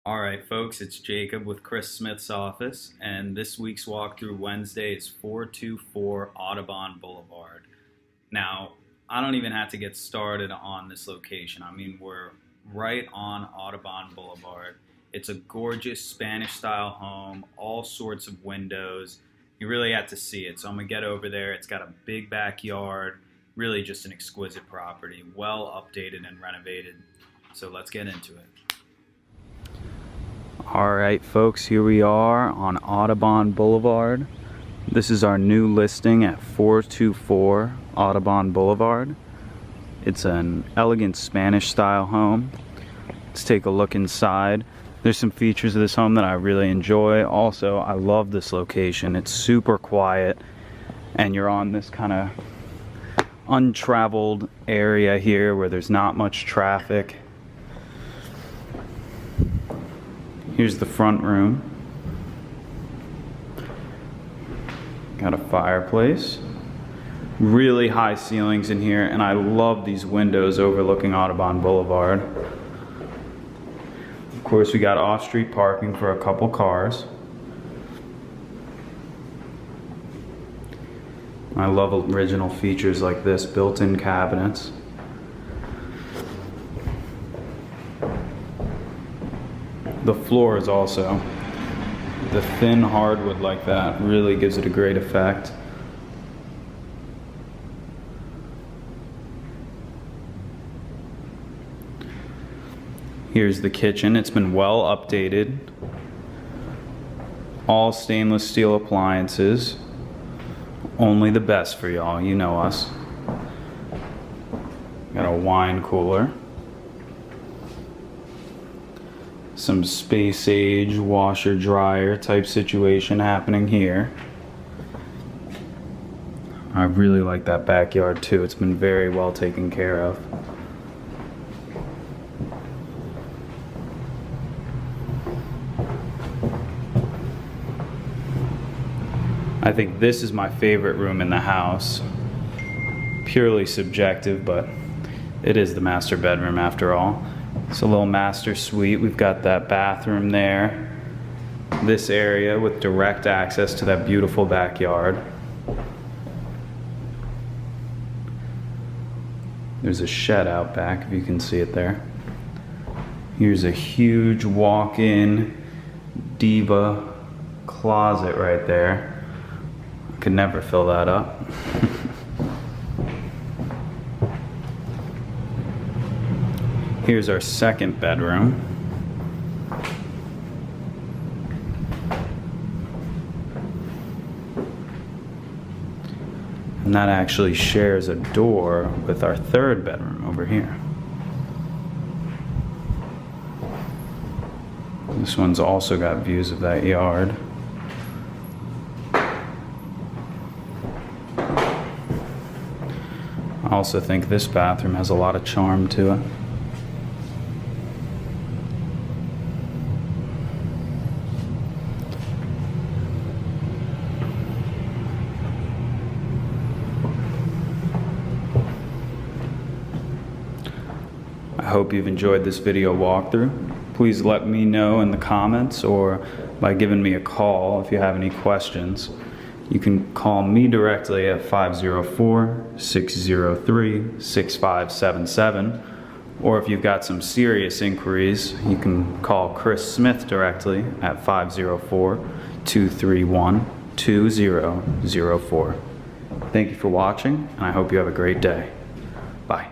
All right, folks, it's Jacob with Chris Smith's office, and this week's walkthrough Wednesday is 424 Audubon Boulevard. Now, I don't even have to get started on this location. I mean, we're right on Audubon Boulevard. It's a gorgeous Spanish-style home, all sorts of windows. You really have to see it, so I'm going to get over there. It's got a big backyard, really just an exquisite property, well updated and renovated. So let's get into it. Alright folks, here we are on Audubon Boulevard. This is our new listing at 424 Audubon Boulevard. It's an elegant Spanish style home. Let's take a look inside. There's some features of this home that I really enjoy. Also, I love this location. It's super quiet and you're on this kind of untraveled area here where there's not much traffic. Here's the front room. Got a fireplace. Really high ceilings in here, and I love these windows overlooking Audubon Boulevard. Of course, we got off-street parking for a couple cars. I love original features like this, built-in cabinets. The floor is also the thin hardwood like that, really gives it a great effect. Here's the kitchen. It's been well updated. All stainless steel appliances. Only the best for y'all, you know us. Got a wine cooler. Some space age washer dryer type situation happening here. I really like that backyard too. It's been very well taken care of. I think this is my favorite room in the house. Purely subjective, but it is the master bedroom after all. It's a little master suite. We've got that bathroom there. This area with direct access to that beautiful backyard. There's a shed out back if you can see it there. Here's a huge walk-in diva closet right there. I could never fill that up. Here's our second bedroom. And that actually shares a door with our third bedroom over here. This one's also got views of that yard. I also think this bathroom has a lot of charm to it. I hope you've enjoyed this video walkthrough. Please let me know in the comments or by giving me a call if you have any questions. You can call me directly at 504-603-6577, or if you've got some serious inquiries, you can call Chris Smith directly at 504-231-2004. Thank you for watching, and I hope you have a great day. Bye.